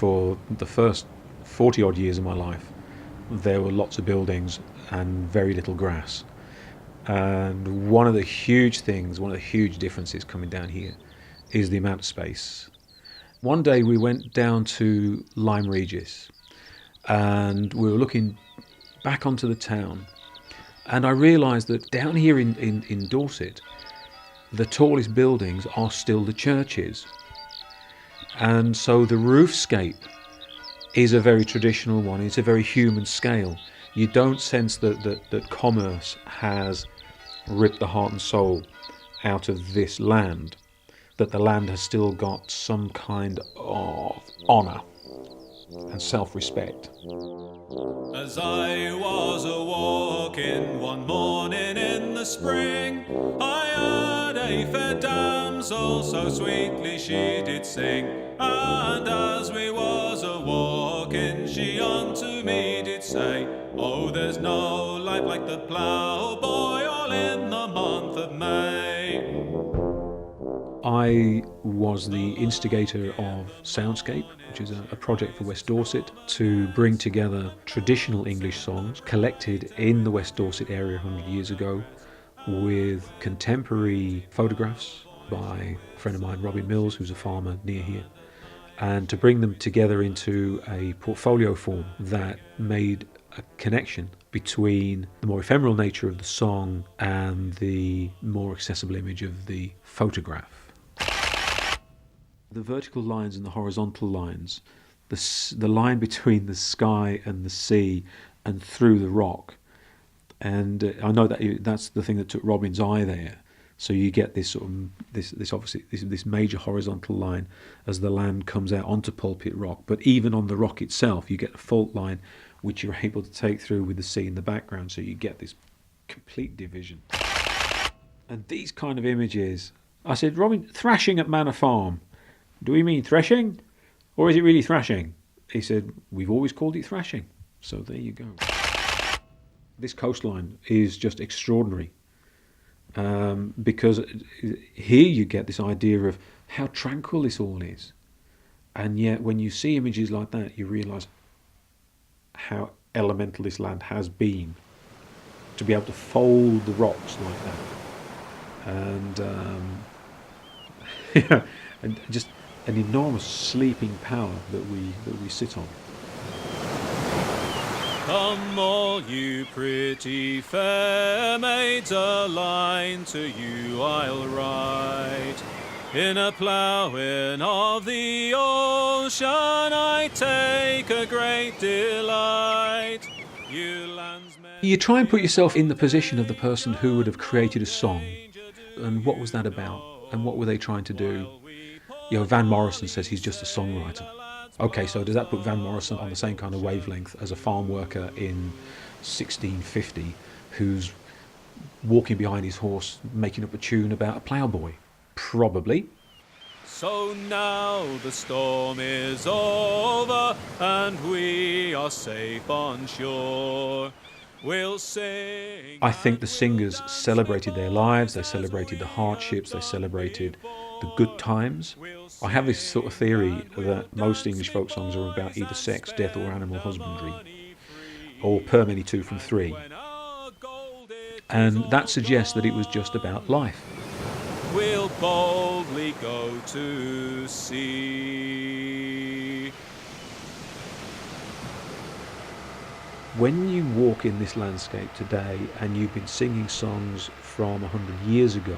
for the first 40 odd years of my life, there were lots of buildings and very little grass. And one of the huge differences coming down here is the amount of space. One day we went down to Lyme Regis and we were looking back onto the town, and I realised that down here in Dorset, the tallest buildings are still the churches. And so the roofscape is a very traditional one. It's a very human scale. You don't sense that commerce has ripped the heart and soul out of this land, that the land has still got some kind of honour and self-respect. As I was a-walking one morning in the spring, I heard a fair damsel, so sweetly she did sing. And as we was a-walking, she unto me did say, oh, there's no life like the plough, boy, all in the month of May. I was the instigator of Soundscape, which is a project for West Dorset to bring together traditional English songs collected in the West Dorset area 100 years ago with contemporary photographs by a friend of mine, Robin Mills, who's a farmer near here, and to bring them together into a portfolio form that made a connection between the more ephemeral nature of the song and the more accessible image of the photograph. The vertical lines and the horizontal lines, the line between the sky and the sea and through the rock, and I know that that's the thing that took Robin's eye there. So you get this sort of this major horizontal line as the land comes out onto Pulpit Rock, but even on the rock itself, you get a fault line which you're able to take through with the sea in the background. So you get this complete division. And these kind of images, I said, Robin, thrashing at Manor Farm. Do we mean threshing, or is it really thrashing? He said, we've always called it thrashing. So there you go. This coastline is just extraordinary, because here you get this idea of how tranquil this all is. And yet when you see images like that, you realise how elemental this land has been, to be able to fold the rocks like that. And yeah, and just an enormous sleeping power that we sit on. Come all you pretty fair maids, a line to you I'll write. In a ploughing of the ocean I take a great delight. You landsmen... You try and put yourself in the position of the person who would have created a song, and what was that about, and what were they trying to do? You know, Van Morrison says he's just a songwriter. Okay, so does that put Van Morrison on the same kind of wavelength as a farm worker in 1650 who's walking behind his horse making up a tune about a ploughboy? Probably. So now the storm is over and we are safe on shore. We'll sing. I think the singers celebrated their lives, they celebrated the hardships, they celebrated the good times. I have this sort of theory that most English folk songs are about either sex, death or animal husbandry, or per many 2 from 3. And that suggests that it was just about life. We'll boldly go to sea. When you walk in this landscape today and you've been singing songs from 100 years ago,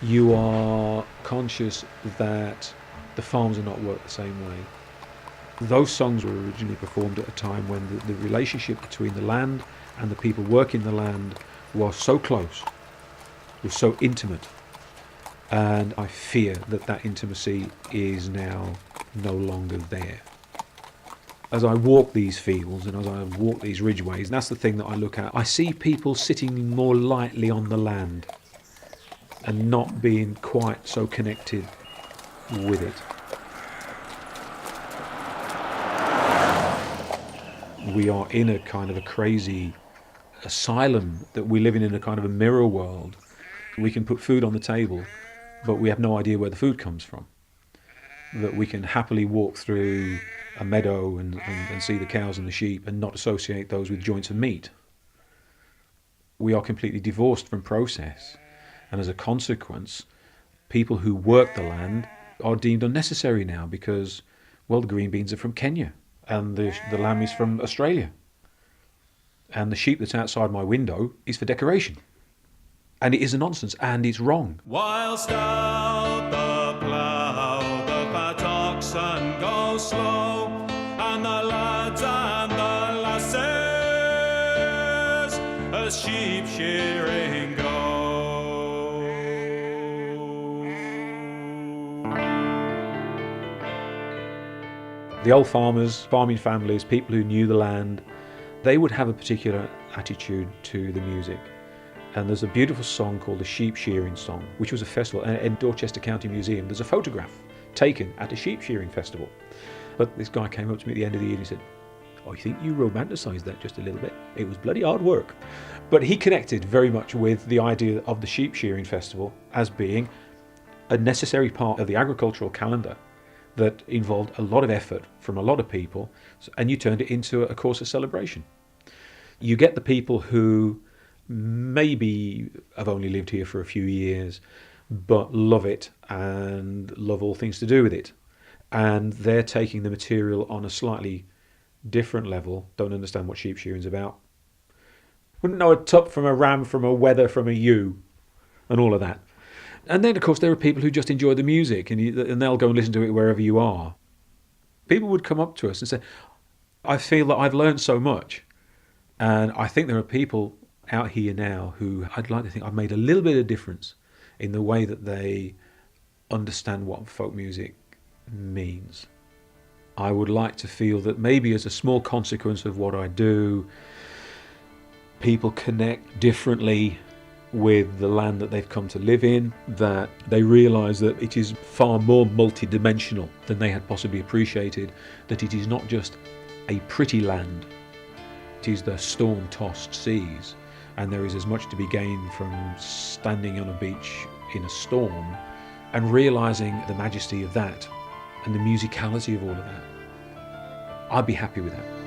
you are conscious that the farms are not worked the same way. Those songs were originally performed at a time when the relationship between the land and the people working the land was so close, was so intimate, and I fear that that intimacy is now no longer there. As I walk these fields and as I walk these ridgeways, and that's the thing that I look at, I see people sitting more lightly on the land and not being quite so connected with it. We are in a kind of a crazy asylum, that we live in a kind of a mirror world. We can put food on the table, but we have no idea where the food comes from. that we can happily walk through a meadow and see the cows and the sheep and not associate those with joints of meat. We are completely divorced from process, and as a consequence, people who work the land are deemed unnecessary now because, well, the green beans are from Kenya and the lamb is from Australia and the sheep that's outside my window is for decoration. And it is a nonsense and it's wrong. Whilst out the plough, the fat oxen go slow, and the lads and the lasses as sheep shearing go. The old farmers, farming families, people who knew the land, they would have a particular attitude to the music. And there's a beautiful song called the Sheep Shearing Song, which was a festival in Dorchester County Museum. There's a photograph taken at a sheep shearing festival. But this guy came up to me at the end of the year and he said, I think you romanticised that just a little bit. It was bloody hard work. But he connected very much with the idea of the sheep shearing festival as being a necessary part of the agricultural calendar that involved a lot of effort from a lot of people, and you turned it into a course of celebration. You get the people who maybe have only lived here for a few years, but love it and love all things to do with it. And they're taking the material on a slightly different level, don't understand what sheep shearing's about. Wouldn't know a tup from a ram, from a wether, from a ewe, and all of that. And then, of course, there are people who just enjoy the music and they'll go and listen to it wherever you are. People would come up to us and say, I feel that I've learned so much. And I think there are people out here now who I'd like to think I've made a little bit of difference in the way that they understand what folk music means. I would like to feel that maybe as a small consequence of what I do, people connect differently with the land that they've come to live in, that they realise that it is far more multidimensional than they had possibly appreciated, that it is not just a pretty land, it is the storm-tossed seas, and there is as much to be gained from standing on a beach in a storm and realising the majesty of that and the musicality of all of that. I'd be happy with that.